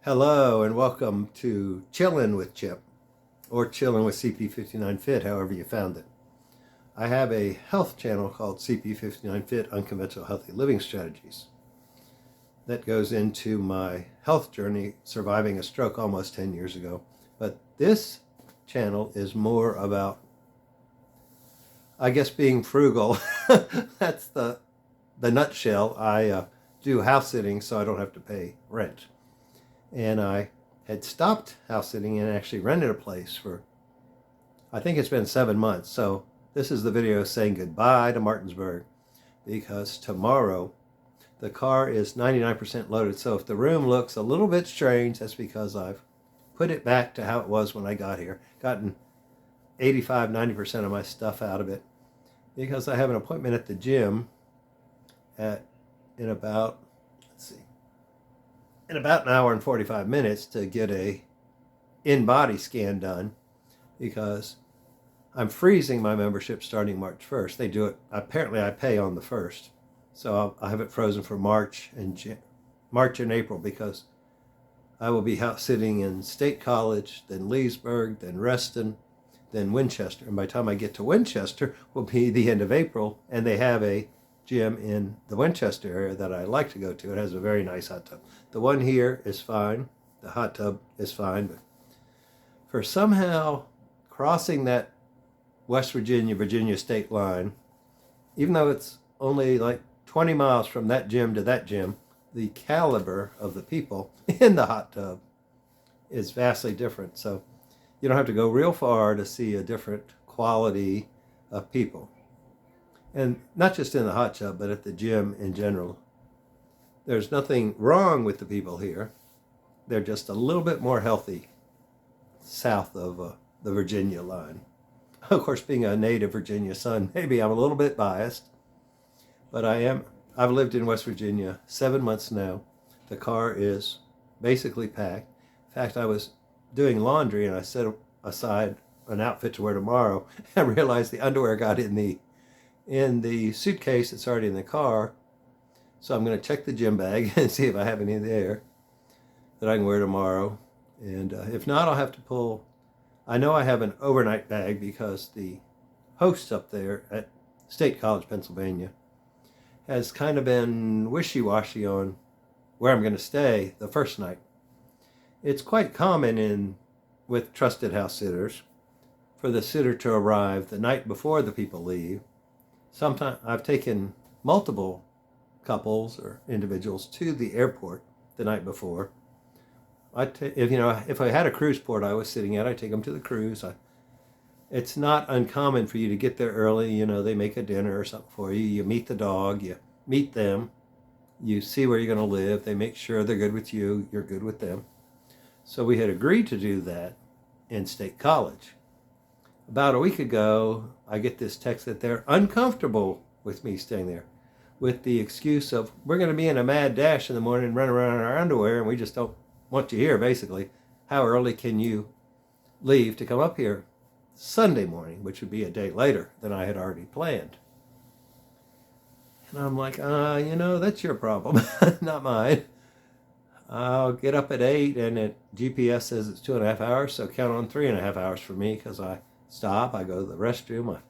Hello and welcome to Chillin' with Chip, or Chillin' with CP59 Fit, however you found it. I have a health channel called CP59 Fit Unconventional Healthy Living Strategies that goes into my health journey, surviving a stroke almost 10 years ago. But this channel is more about, I guess, being frugal. That's the nutshell. I do house sitting so I don't have to pay rent. And I had stopped house sitting and actually rented a place for, I think it's been 7 months. So this is the video saying goodbye to Martinsburg, because tomorrow the car is 99% loaded. So if the room looks a little bit strange, that's because I've put it back to how it was when I got here. Gotten 85-90% of my stuff out of it, because I have an appointment at the gym in about an hour and 45 minutes to get a in-body scan done, because I'm freezing my membership starting March 1st. They do it, apparently I pay on the 1st. So I'll have it frozen for March and April, because I will be house sitting in State College, then Leesburg, then Reston, then Winchester. And by the time I get to Winchester will be the end of April, and they have a gym in the Winchester area that I like to go to. It has a very nice hot tub. The one here is fine. The hot tub is fine, but for somehow crossing that West Virginia state line, even though it's only like 20 miles from that gym to that gym, the caliber of the people in the hot tub is vastly different. So you don't have to go real far to see a different quality of people. And not just in the hot tub, but at the gym in general. There's nothing wrong with the people here. They're just a little bit more healthy south of the Virginia line. Of course, being a native Virginia son, maybe I'm a little bit biased, but I've lived in West Virginia 7 months now. The car is basically packed. In fact, I was doing laundry and I set aside an outfit to wear tomorrow and realized the underwear got in the suitcase that's already in the car. So I'm going to check the gym bag and see if I have any there that I can wear tomorrow. And if not, I'll have to pull. I know I have an overnight bag, because the host up there at State College, Pennsylvania, has kind of been wishy-washy on where I'm going to stay the first night. It's quite common with trusted house sitters for the sitter to arrive the night before the people leave. Sometimes I've taken multiple couples or individuals to the airport the night before. If I had a cruise port I was sitting at, I'd take them to the cruise. It's not uncommon for you to get there early. They make a dinner or something for you. You meet the dog, you meet them, you see where you're going to live. They make sure they're good with you, you're good with them. So we had agreed to do that in State College. About a week ago, I get this text that they're uncomfortable with me staying there, with the excuse of, we're going to be in a mad dash in the morning and run around in our underwear, and we just don't want you here, basically. How early can you leave to come up here Sunday morning, which would be a day later than I had already planned? And I'm like, that's your problem, not mine. I'll get up at 8, and GPS says it's 2.5 hours, so count on 3.5 hours for me, because I stop, I go to the restroom, I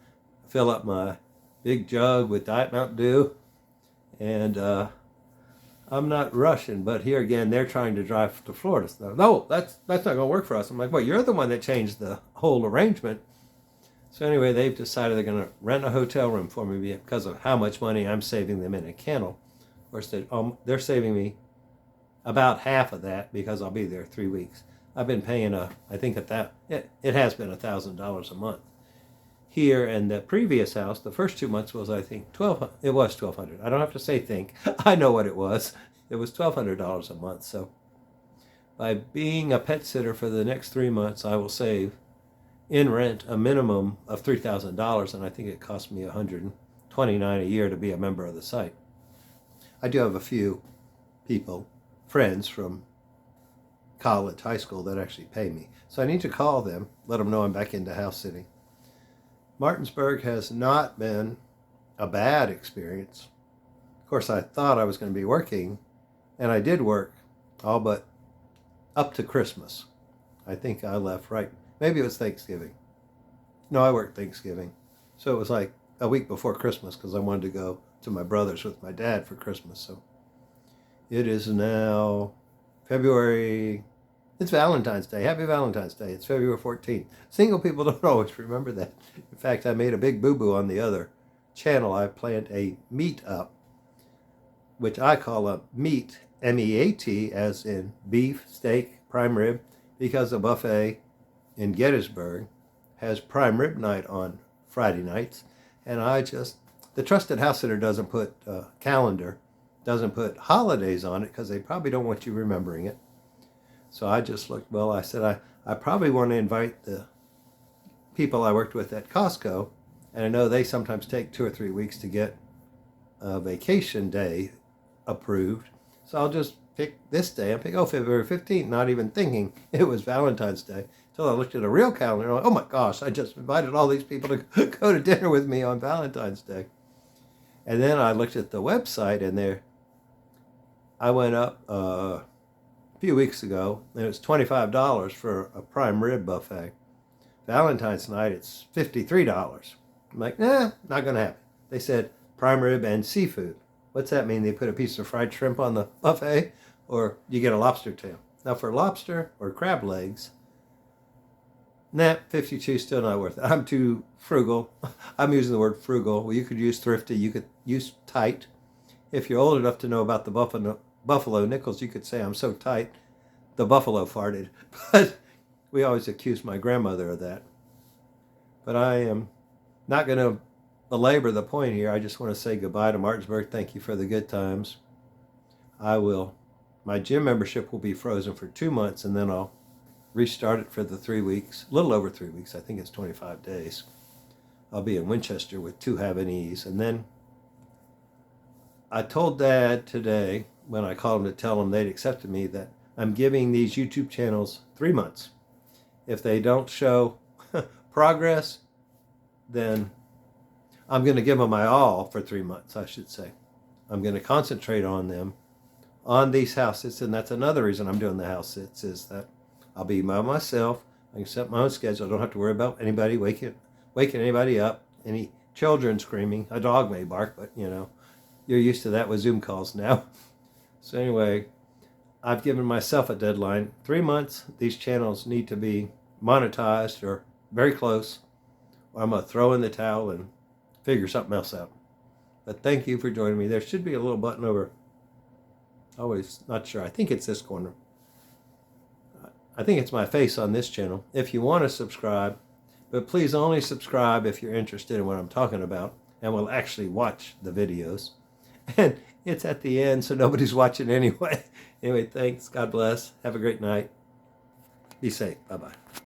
fill up my big jug with Diet Mountain Dew, and I'm not rushing. But here again, they're trying to drive to Florida. So, no, that's not going to work for us. I'm like, well, you're the one that changed the whole arrangement. So anyway, they've decided they're going to rent a hotel room for me because of how much money I'm saving them in a kennel. Of course, they're saving me about half of that, because I'll be there 3 weeks. I've been paying it has been $1,000 a month here. And the previous house, the first 2 months was, I think, it was $1,200. I don't have to say think. I know what it was. It was $1,200 a month. So by being a pet sitter for the next 3 months, I will save in rent a minimum of $3,000, and I think it cost me $129 a year to be a member of the site. I do have a few friends from college, high school, that actually pay me. So I need to call them, let them know I'm back into house sitting. Martinsburg has not been a bad experience. Of course, I thought I was going to be working, and I did work all but up to Christmas. I think I left right. Maybe it was Thanksgiving. No, I worked Thanksgiving. So it was like a week before Christmas because I wanted to go to my brother's with my dad for Christmas. So it is now February. It's Valentine's Day. Happy Valentine's Day. It's February 14th. Single people don't always remember that. In fact, I made a big boo-boo on the other channel. I planned a meet-up, which I call a meat, M-E-A-T, as in beef, steak, prime rib, because the buffet in Gettysburg has prime rib night on Friday nights. And the Trusted House Sitter doesn't put calendar, doesn't put holidays on it because they probably don't want you remembering it. So I just looked, well, I said, I probably want to invite the people I worked with at Costco, and I know they sometimes take 2 or 3 weeks to get a vacation day approved. So I'll just pick this day. I pick, February 15th, not even thinking it was Valentine's Day. Until I looked at a real calendar and I'm like, oh my gosh, I just invited all these people to go to dinner with me on Valentine's Day. And then I looked at the website and I went up a few weeks ago and it was $25 for a prime rib buffet. Valentine's night, it's $53. I'm like, nah, not going to happen. They said prime rib and seafood. What's that mean? They put a piece of fried shrimp on the buffet or you get a lobster tail? Now for lobster or crab legs, nah, 52 still not worth it. I'm too frugal. I'm using the word frugal. Well, you could use thrifty. You could use tight. If you're old enough to know about the buffalo nickels, you could say, I'm so tight, the buffalo farted. But we always accuse my grandmother of that. But I am not going to belabor the point here. I just want to say goodbye to Martinsburg. Thank you for the good times. My gym membership will be frozen for 2 months, and then I'll restart it for the 3 weeks, a little over 3 weeks. I think it's 25 days. I'll be in Winchester with 2 Havanese. And then I told Dad today, when I called him to tell him they'd accepted me, that I'm giving these YouTube channels 3 months. If they don't show progress, then I'm going to give them my all for 3 months, I should say. I'm going to concentrate on them, on these house sits. And that's another reason I'm doing the house sits, is that I'll be by myself. I can set my own schedule. I don't have to worry about anybody waking anybody up, any children screaming. A dog may bark, but you're used to that with Zoom calls now. So anyway, I've given myself a deadline. 3 months, these channels need to be monetized or very close, or I'm going to throw in the towel and figure something else out. But thank you for joining me. There should be a little button over, always not sure. I think it's this corner. I think it's my face on this channel. If you want to subscribe, but please only subscribe if you're interested in what I'm talking about and will actually watch the videos. And it's at the end, so nobody's watching anyway. Anyway, thanks. God bless. Have a great night. Be safe. Bye-bye.